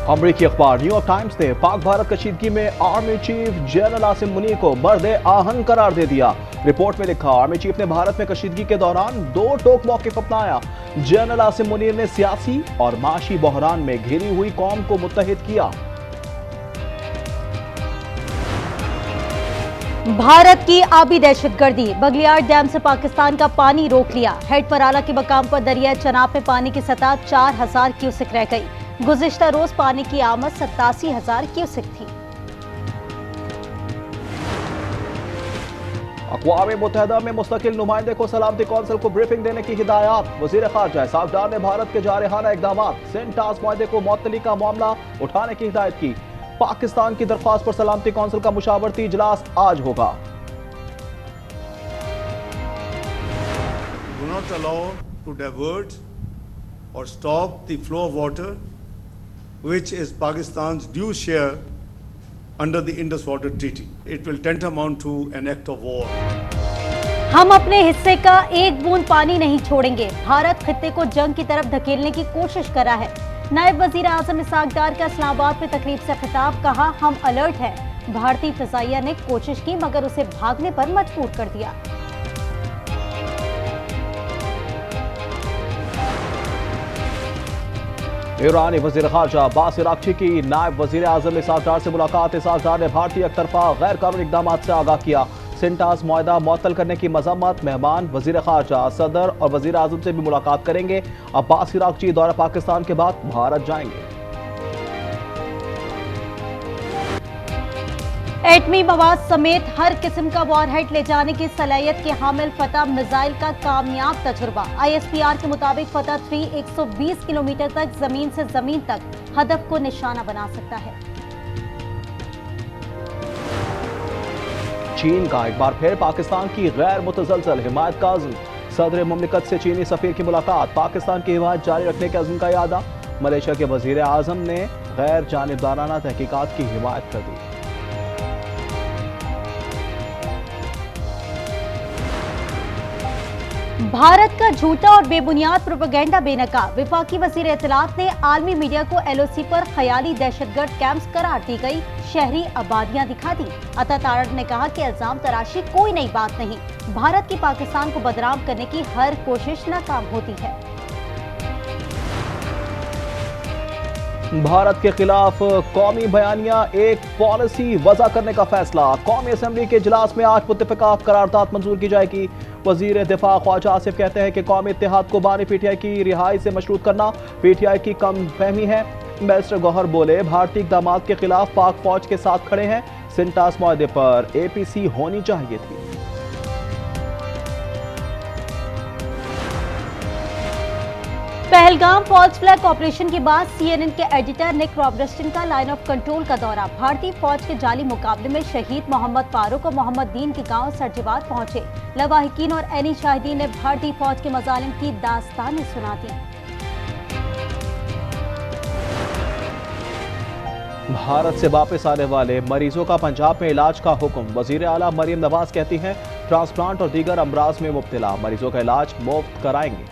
अमरीकी अखबार New York times ने पाक भारत कशीदगी में army chief general Asim Munir को बर्दे आहन करार दे दिया। रिपोर्ट में लिखा, आर्मी चीफ ने भारत में कशीदगी के दौरान दो टोक मौक़िफ़ अपनाया। जनरल आसिम मुनीर ने सियासी और माशी बहरान में घिरी हुई कौम को मुत्तहिद किया। भारत की आबी दहशतगर्दी, बगलियार डैम से पाकिस्तान का पानी रोक लिया। हेड पराला के मकाम पर दरिया चनाब में पानी की सतह 4000 क्यूसेक रह गई। गुज़िश्ता रोज पानी की आमद 87,000 क्यूसेक थी। अक़वाम मुत्तहिदा में मुस्तकिल नुमाइंदे को सलामती कौंसिल को ब्रीफिंग देने की हिदायत। वज़ीर ख़ारजा इसहाक़ डार ने भारत के जारहाना इक़दामात सेंटास मुआहदे को मुअत्तली का मामला उठाने की हिदायत की। पाकिस्तान की दरख्वास्त पर सलामती कौंसिल का मुशावरती इजलास आज होगा। Do not allow to divert or stop the flow of water, which is Pakistan's due share under the Indus Water Treaty. It will tantamount to an act of war. हम अपने हिस्से का एक बूंद पानी नहीं छोड़ेंगे। भारत खित्ते को जंग की तरफ धकेलने की कोशिश कर रहा है। नायब वजीर आजम इसहाक़ डार का इस्लामाबाद में तकरीब से खिताब, कहा हम अलर्ट हैं। भारतीय फिजाइया ने कोशिश की मगर उसे भागने पर मजबूर कर दिया। ईरानी वज़ीर ख़ारजा अब्बास इराक़ची की नायब वज़ीर आज़म इसहाक़ डार से मुलाकात। इसहाक़ डार ने भारतीय एक तरफा गैर कानूनी इक़दामात से आगाह किया। सेंटास मुआहदा मुअत्तल करने की मज़म्मत। मेहमान वज़ीर ख़ारजा, सदर और वज़ीर आज़म से भी मुलाकात करेंगे। अब्बास इराक़ची दौरा पाकिस्तान के बाद भारत जाएंगे। एटमी मवाद समेत हर किस्म का वॉरहेड ले जाने की सलाहियत के हामिल फतह मिसाइल का कामयाब तजुर्बा। ISPR के मुताबिक फतह 3 120 किलोमीटर तक जमीन से जमीन तक हदफ को निशाना बना सकता है। चीन का एक बार फिर पाकिस्तान की गैर मुतज़लज़ल हिमायत का अज़्म। सदर मुमलिकत से चीनी सफ़ीर की मुलाकात। पाकिस्तान की हिमायत जारी रखने के अज़्म का इरादा। मलेशिया के वज़ीर आज़म ने गैर जानिबदाराना तहकीकात की हिमायत कर दी। भारत का झूठा और बेबुनियाद प्रोपेगेंडा बेनकाब। वफाकी वज़ीर इत्तलात ने आलमी मीडिया को LOC पर ख़याली दहशतगर्द कैंप्स करार दी गई शहरी आबादियां दिखा दी। अता तारड़ ने कहा कि इल्जाम तराशी कोई नई बात नहीं। भारत की पाकिस्तान को बदनाम करने की हर कोशिश नाकाम होती है। भारत के खिलाफ कौमी बयानिया एक पॉलिसी वज़ा करने का फैसला। कौमी असम्बली के इजलास में आज मुत्तफ़िका करारदाद मंजूर की जाएगी। वज़ीर दिफा ख्वाजा आसिफ कहते हैं कि कौमी इत्तेहाद को बानी PTI की रिहाई से मशरूत करना PTI की कम फहमी है। बैरिस्टर गौहर बोले, भारतीय इक़दामात के खिलाफ पाक फौज के साथ खड़े हैं। सेंटास मुआहदे पर APC होनी चाहिए थी। पहलगाम फॉल्स फ्लैग ऑपरेशन के बाद CNN के एडिटर निक रॉबर्टसन का लाइन ऑफ कंट्रोल का दौरा। भारतीय फौज के जाली मुकाबले में शहीद मोहम्मद फारूक और मोहम्मद दीन के गांव सरजवाद पहुंचे। लवाहिकीन और एनी शाहिदीन ने भारतीय फौज के मजालिम की दास्तानें सुना दी। भारत से वापस आने वाले मरीजों का पंजाब में इलाज का हुक्म। वज़ीर आला मरियम नवाज कहती हैं, ट्रांसप्लांट और दीगर अमराज में मुब्तला मरीजों का इलाज मुफ्त कराएंगे।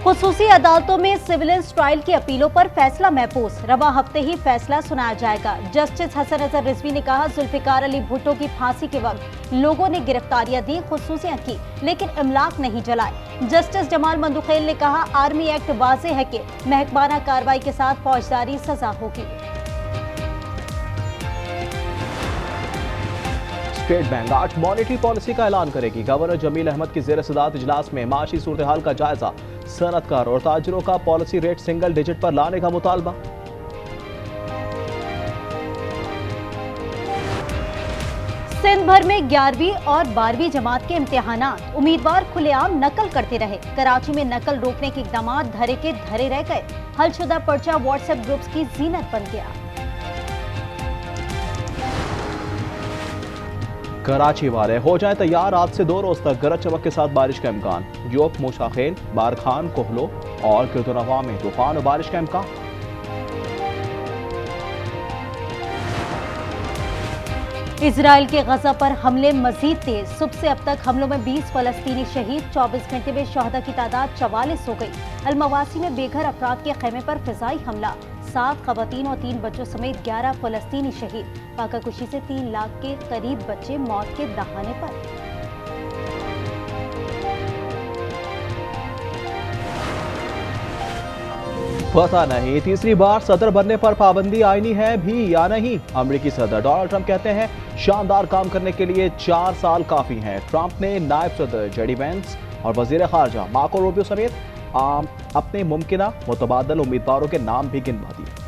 खुसूसी अदालतों में सिविलियंस ट्रायल की अपीलों पर फैसला महफूज। रवा हफ्ते ही फैसला सुनाया जाएगा। जस्टिस हसन अजहर रिजवी ने कहा, जुल्फिकार अली भुट्टो की फांसी के वक्त लोगों ने गिरफ्तारियां दी, खुसूसियां की, लेकिन इमलाक नहीं जलाए। जस्टिस जमाल मंदुखेल ने कहा, आर्मी एक्ट वाज़ेह है कि महकमाना कार्रवाई के साथ फौजदारी सजा होगी। स्टेट बैंक आज मॉनेटरी पॉलिसी का ऐलान करेगी। गवर्नर जमील अहमद की ज़ेर सदारत इजलास में माशी सूरत हाल का जायजा। सनतकार और ताजिरों का पॉलिसी रेट सिंगल डिजिट पर लाने का मुतालबा। सिंध भर में 11वीं और 12वीं जमात के इम्तिहानात। उम्मीदवार खुलेआम नकल करते रहे। कराची में नकल रोकने के इकदाम धरे के धरे रह गए। हलशुदा पर्चा व्हाट्सएप ग्रुप्स की जीनत बन गया। कराची वाले हो जाएं तैयार, आज से 2 रोज तक गरज चमक के साथ बारिश का इम्कान। जोक, मोशाखेल, बारखान, कोहलो और किरतुनवा में तूफान और बारिश का इम्कान। इजराइल के गजा पर हमले मजीद तेज। सुबह से अब तक हमलों में 20 फलस्तीनी शहीद। 24 घंटे में शहदा की तादाद 44 हो गई। अलमवासी में बेघर अफराद के खेमे पर फिजाई हमला। 7 खवातीन और 3 बच्चों समेत 11 फलस्तीनी शहीद। फाकाकुशी से 3 लाख के करीब बच्चे मौत के दहाने पर। पता नहीं तीसरी बार सदर बनने पर पाबंदी आईनी है भी या नहीं। अमेरिकी सदर डोनाल्ड ट्रंप कहते हैं शानदार काम करने के लिए 4 साल काफी हैं। ट्रंप ने नायब सदर जेडी वेंस और वजीर खारजा मार्को रूबियो समेत अपने मुमकिना मुतबादल उम्मीदवारों के नाम भी गिनवा दिए।